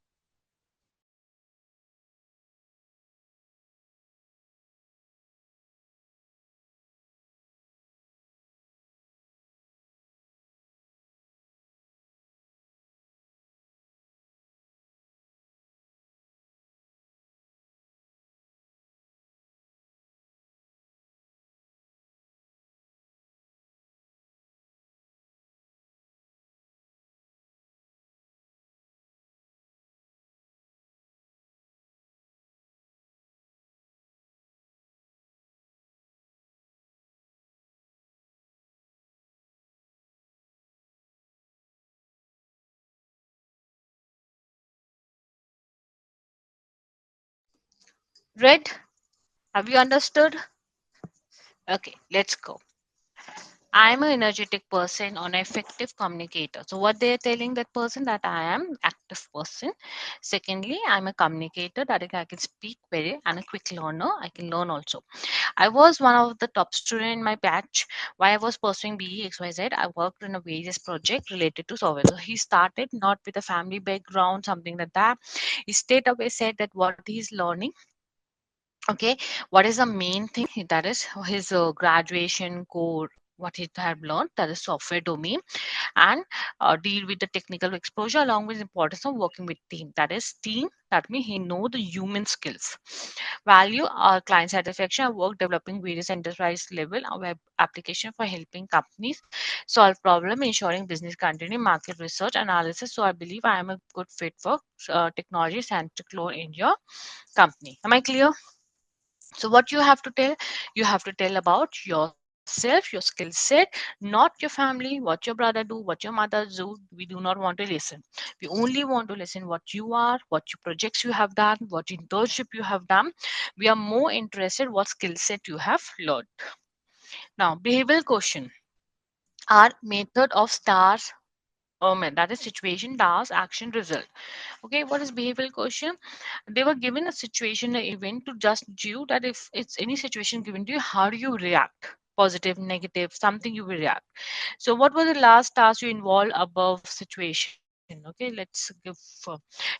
Read? Have you understood? Okay, let's go. I'm an energetic person or an effective communicator. So what they're telling that person that I am active person. Secondly, I'm a communicator that I can speak very and a quick learner. I can learn also. I was one of the top student in my batch. While I was pursuing BE XYZ, I worked in a various project related to software. So he started not with a family background, something like that. He straight away said that what he's learning. Okay, what is the main thing? That is his graduation core what he had learned, that is software domain, and deal with the technical exposure along with the importance of working with team. That is team. That means he know the human skills. Value client satisfaction. I work developing various enterprise level web application for helping companies solve problem, ensuring business continuity, market research analysis. So I believe I am a good fit for technology centric role in your company. Am I clear? So what you have to tell? You have to tell about yourself, your skill set, not your family, what your brother do, what your mother do. We do not want to listen. We only want to listen what you are, what you projects you have done, what internship you have done. We are more interested what skill set you have learned. Now, behavioral question are method of stars. That is situation, task, action, result. Okay, what is behavioral question? They were given a situation, an event to just you that if it's any situation given to you, how do you react? Positive, negative, something you will react. So, what was the last task you involved above situation? Okay, let's give.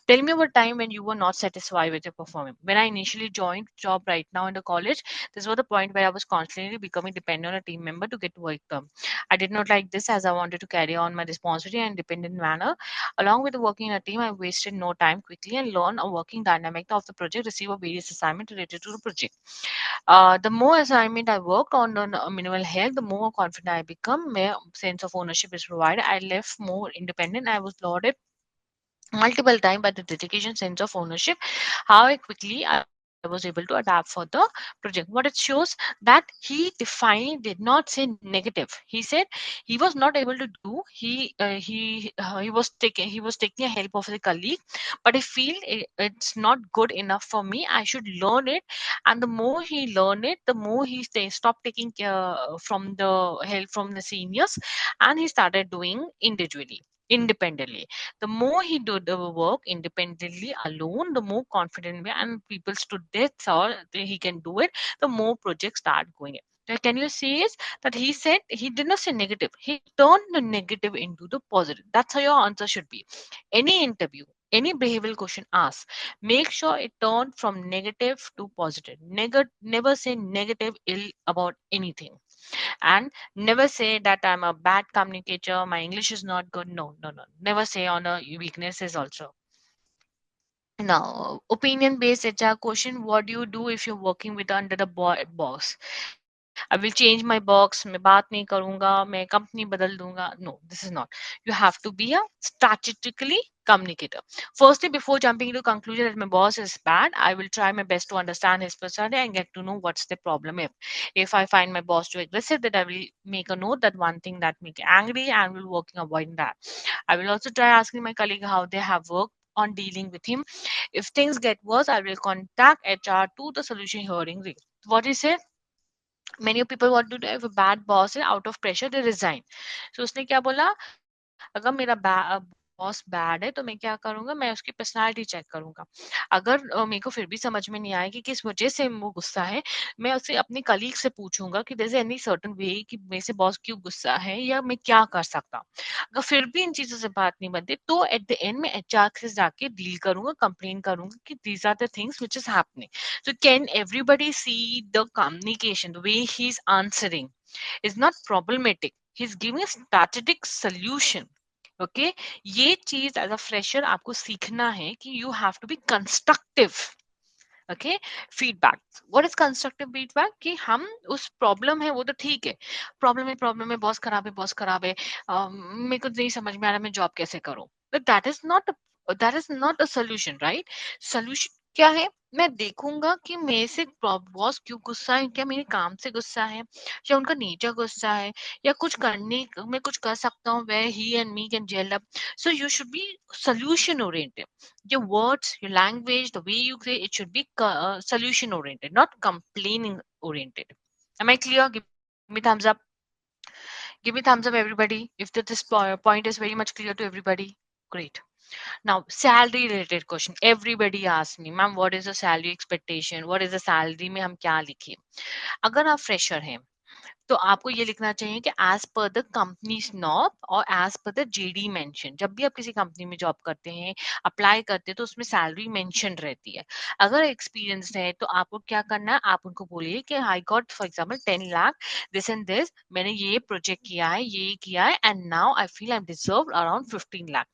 Tell me about time when you were not satisfied with your performance. When I initially joined job right now in the college, this was the point where I was constantly becoming dependent on a team member to get work done. I did not like this as I wanted to carry on my responsibility in independent manner. Along with working in a team, I wasted no time quickly and learned a working dynamic of the project, receive a various assignment related to the project. The more assignment I worked on minimal health, the more confident I become. My sense of ownership is provided. I left more independent. I was lauded multiple times by the dedication sense of ownership how quickly I was able to adapt for the project. What it shows that he definitely did not say negative. He said he was not able to do. He was taking a help of the colleague, but I feel it's not good enough for me. I should learn it, and the more he learn it, the more he stopped taking from the help from the seniors, and he started doing individually, independently. The more he did the work independently alone, the more confident we and people stood there saw that he can do it, the more projects start going in. Now, can you see is that he said he did not say negative. He turned the negative into the positive. That's how your answer should be. Any interview, any behavioral question asked, make sure it turned from negative to positive. Never say negative ill about anything, and never say that I'm a bad communicator, my English is not good. No, no, no, never say on a weaknesses also. Now, opinion based HR question: what do you do if you're working with under the boss? I will change my box, मैं बात नहीं करूंगा, मैं company बदल दूंगा. No, this is not. You have to be a strategically communicator. Firstly, before jumping into conclusion that my boss is bad, I will try my best to understand his personality and get to know what's the problem. If I find my boss too aggressive, that I will make a note that one thing that make angry and will working avoiding that. I will also try asking my colleague how they have worked on dealing with him. If things get worse, I will contact HR to the solution hearing. What is it? Many people want to do if a bad boss is out of pressure they resign. So उसने क्या बोला, अगर मेरा boss bad है तो मैं क्या करूंगा, मैं उसकी पर्सनालिटी चेक करूंगा. अगर मेरे को फिर भी समझ में नहीं आए कि किस वजह से वो गुस्सा है, मैं उससे अपने कलीग से पूछूंगा कि there is any certain way कि मेरे से बॉस क्यों गुस्सा है या मैं क्या कर सकता हूँ. अगर फिर भी इन चीजों से बात नहीं बनती तो एट द एंड में एचआर से जाके डील करूंगा, कंप्लेन करूंगा कि these are the things which is happening. So can everybody see the communication, the way he's answering is not problematic. He's giving a strategic solution. Okay, ये चीज as a fresher आपको सीखना है कि you have to be constructive. Okay, feedback. What is constructive feedback? कि हम उस problem है वो तो ठीक है, प्रॉब्लम है, बॉस खराब है, मेरे को नहीं समझ में आ रहा मैं जॉब कैसे करूं. But that is not a solution, right? Solution क्या है? मैं देखूंगा कि मेरे से बॉस क्यों गुस्सा है, क्या मेरे काम से गुस्सा है या उनका नेचर गुस्सा है या कुछ करने मैं कुछ कर सकता हूँ where he and me can gel up. So you should be solution oriented. Your words, your language, the way you say it should be solution oriented, not complaining oriented. Am I clear? Give me thumbs up. Give me thumbs up, everybody. If this point is very much clear to everybody, great. Now, salary related question. Everybody asks me, ma'am, what is the salary expectation? What is the salary? में हम क्या लिखे? अगर आप fresher हैं तो आपको ये लिखना चाहिए कि एज पर द कंपनीज नॉब और as per the JD mention. जब भी आप किसी कंपनी में जॉब करते हैं, अप्लाई करते हैं, तो उसमें सैलरी मेंशन रहती है। अगर एक्सपीरियंस है तो आपको क्या करना है, आप उनको बोलिए कि I got for example 10 lakh this and this, मैंने ये प्रोजेक्ट किया है, ये किया है, and now I feel I deserve around 15 lakh.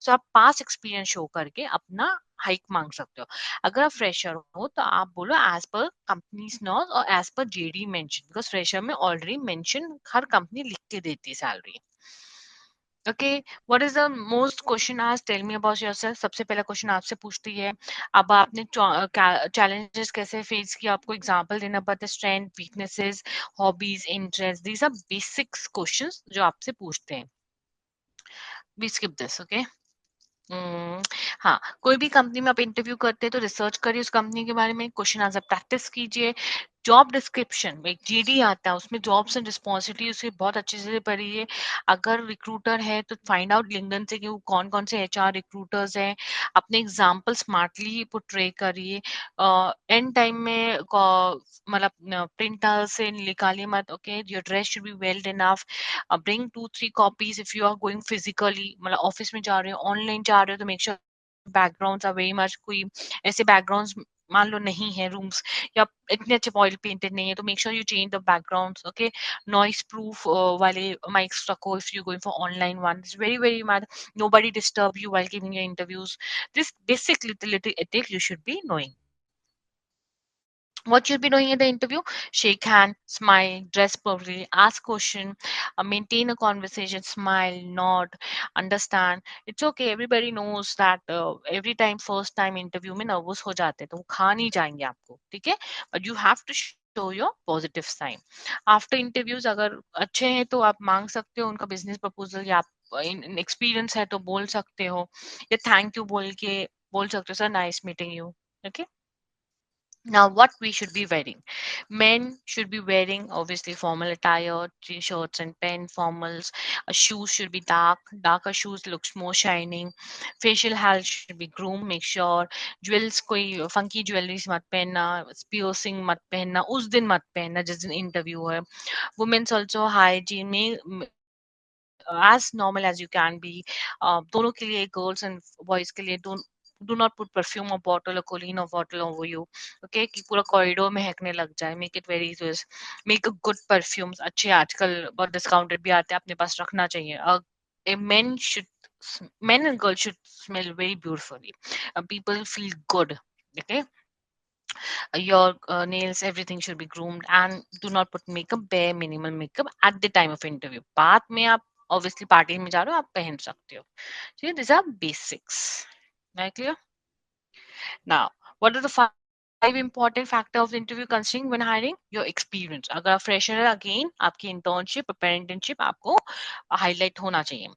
So आप पास एक्सपीरियंस शो करके अपना हाइक मांग सकते हो। अगर आप फ्रेशर हो तो आप बोलो एज पर कंपनीज नॉट और as per JD mention, because fresher में ऑलरेडी मेंशन हर कंपनी लिख के देती है salary. Okay, what is the most question आज, टेल मी अबाउट योरसेल्फ। सबसे पहला क्वेश्चन आपसे पूछती है, अब आपने चैलेंजेस कैसे फेस किया, आपको एग्जांपल देना पड़ता है, strength, weaknesses, hobbies, interest, these are basics questions जो आपसे पूछते हैं। We skip this, okay. Hmm, हाँ, कोई भी कंपनी में आप इंटरव्यू करते हैं तो रिसर्च करिए उस कंपनी के बारे में, क्वेश्चन आंसर प्रैक्टिस कीजिए। जॉब डिस्क्रिप्शन में एक जीडी आता है, उसमें जॉब्स एंड रिस्पॉन्सिबिलिटी उसके बहुत अच्छे से पढ़िए। अगर रिक्रूटर है तो फाइंड आउट लिंक्डइन से कि वो कौन कौन से एचआर रिक्रूटर्स हैं। अपने एग्जाम्पल स्मार्टली पोर्ट्रे करिए। एंड टाइम में मतलब प्रिंटर से निकालिए मत। Okay, your dress should be well enough. Bring 2-3 copies if you are going physically, मतलब ऑफिस में जा रहे हो, ऑनलाइन जा रहे हो, तो make sure backgrounds are very much, कोई ऐसे बैकग्राउंड्स मान लो नहीं है रूम्स, या इतने अच्छे ऑयल पेंटेड नहीं है, तो make sure you change the backgrounds. Okay, noise proof वाले माइक्स रखो if you going for online one, it's very very much, nobody disturb you while giving your interviews. This basic little ethics you should be knowing. What you'll be doing in the interview: shake hand, smile, dress properly, ask question, maintain a conversation, smile, nod, understand. It's okay, everybody knows that every time first time interview में nervous हो जाते हैं तो वो खा नहीं जाएंगे आपको, ठीक है? But you have to show your positive sign. After interviews अगर अच्छे हैं तो आप मांग सकते हो उनका business proposal, या आप एक्सपीरियंस है तो बोल सकते हो, या थैंक यू बोल के बोल सकते हो, sir nice meeting you. Okay, now, what we should be wearing. Men should be wearing obviously formal attire, t-shirts and pen formals. Shoes should be dark. Darker shoes looks more shining. Facial hair should be groomed. Make sure jewels कोई funky jewelries मत पहनना, piercing मत पहनना, उस दिन मत पहनना जिस दिन इंटरव्यू है। Women's also hygiene में as normal as you can be. दोनों के लिए, गर्ल्स एंड बॉयज के लिए, डू नॉट पुट परफ्यूम और बॉटल और कोलिन और बॉटल ओवर यू। ओके, कि पूरा कॉरिडोर महकने लग जाए। Make it very, make a good perfumes, अच्छे आजकल बहुत डिस्काउंटेड भी आते हैं, अपने पास रखना चाहिए। Main should men and girls should smell very beautifully. People feel good. Okay, your nails, everything should be groomed, and do not put makeup, bare minimal makeup at the time of interview. बाद में आप obviously party में जा रहे हो, आप पहन सकते हो। So these are basics. Very clear? Now, what are the five important factor of the interview considering when hiring? Your experience. अगर आप fresher है, again आपकी internship, apprenticeship आपको highlight होना चाहिए।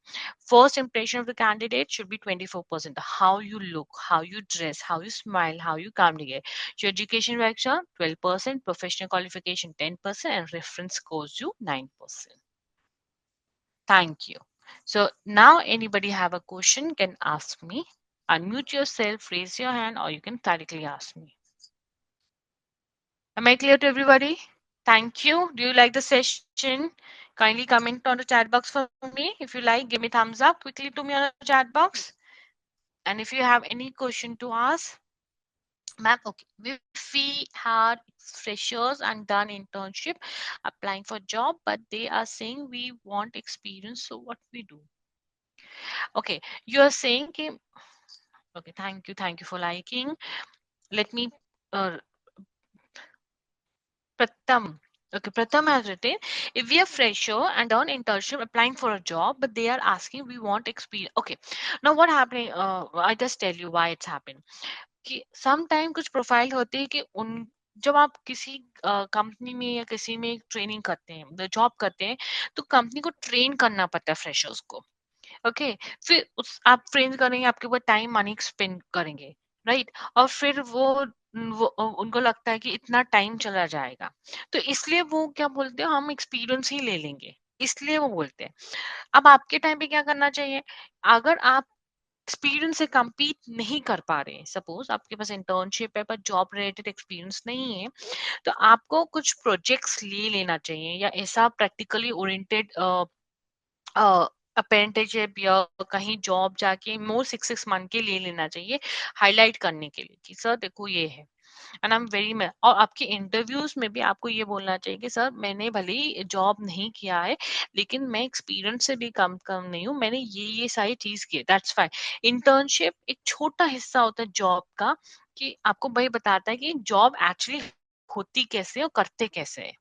First impression of the candidate should be 24%. How you look, how you dress, how you smile, how you communicate. Your education background 12%, professional qualification 10%, and reference scores you 9%. Thank you. So now anybody have a question can ask me. Unmute yourself, raise your hand, or you can directly ask me. Am I clear to everybody? Thank you. Do you like the session? Kindly comment on the chat box for me. If you like, give me thumbs up quickly to me on the chat box. And if you have any question to ask, ma'am, okay. If we had freshers and done internship applying for job, but they are saying we want experience, so what we do? Okay, you are saying कि, okay, thank you for liking. Let me uh, Pratham. Okay, Pratham has written, if we are fresher and done internship applying for a job, but they are asking we want experience. Okay, now what happening? I just tell you why it's happened. कि sometime कुछ profile होते हैं कि उन जब आप किसी company में या किसी में ट्रेनिंग करते हैं, जॉब करते हैं, तो कंपनी को ट्रेन करना पड़ता है फ्रेशर्स को। ओके, फिर उस आप ट्रेन करेंगे, आपके ऊपर टाइम मनी स्पेंड करेंगे, राइट? और फिर उनको लगता है कि इतना टाइम चला जाएगा, तो इसलिए वो क्या बोलते हैं, हम एक्सपीरियंस ही ले लेंगे, इसलिए वो बोलते हैं। अब आपके टाइम पे क्या करना चाहिए? अगर आप एक्सपीरियंस से compete नहीं कर पा रहे हैं, सपोज आपके पास इंटर्नशिप है पर जॉब रिलेटेड एक्सपीरियंस नहीं है, तो आपको कुछ प्रोजेक्ट्स ले लेना चाहिए या ऐसा प्रैक्टिकली ओरिएंटेड अप्रेंटिसशिप या कहीं जॉब जाके मोर 6 मंथ के ले लेना चाहिए, हाईलाइट करने के लिए कि सर देखो ये है। एंड आई एम वेरी और आपके इंटरव्यूज में भी आपको ये बोलना चाहिए कि सर मैंने भले ही जॉब नहीं किया है, लेकिन मैं एक्सपीरियंस से भी कम कम नहीं हूँ, मैंने ये सारी चीज की है, दैट्स फाइन। इंटर्नशिप एक छोटा हिस्सा होता है जॉब का, कि आपको वही बताता है कि जॉब एक्चुअली होती कैसे और करते कैसे है।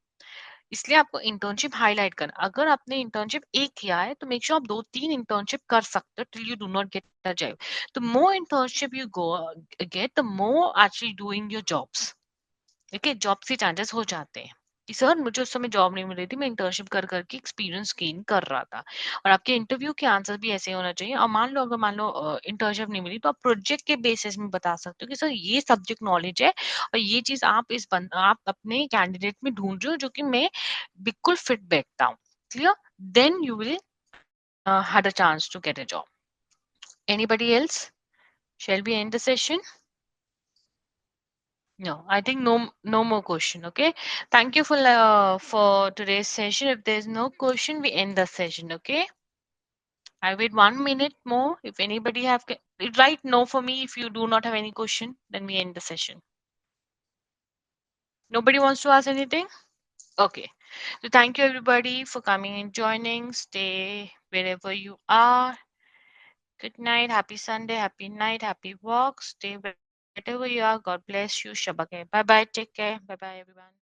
इसलिए आपको इंटर्नशिप हाईलाइट करना, अगर आपने इंटर्नशिप एक किया है तो मेक श्योर आप 2-3 इंटर्नशिप कर सकते हो till you do not get a job. The more internship you go gate, the more actually doing your jobs. देखिए जॉब से चांसेस हो जाते हैं कि सर मुझे उस समय जॉब नहीं मिल रही थी, मैं इंटर्नशिप कर करके एक्सपीरियंस गेन कर रहा था। और आपके इंटरव्यू के आंसर भी ऐसे होना चाहिए। और मान लो अगर मान लो इंटर्नशिप नहीं मिली, तो आप प्रोजेक्ट के बेसिस में बता सकते हो कि सर ये सब्जेक्ट नॉलेज है और ये चीज आप अपने कैंडिडेट में ढूंढ रहे हो जो कि मैं बिल्कुल फिट बैठता हूँ। Clear? Then you will had a chance to get a job. Anybody else? Shall we end the session? No, I think no more question. Okay. Thank you for today's session. If there's no question, we end the session. Okay. I wait 1 minute more. If anybody write no for me. If you do not have any question, then we end the session. Nobody wants to ask anything. Okay. So thank you everybody for coming and joining. Stay wherever you are. Good night. Happy Sunday. Happy night. Happy walk. Stay wherever you are. God bless you. Shabake. Bye bye. Take care. Bye bye everyone.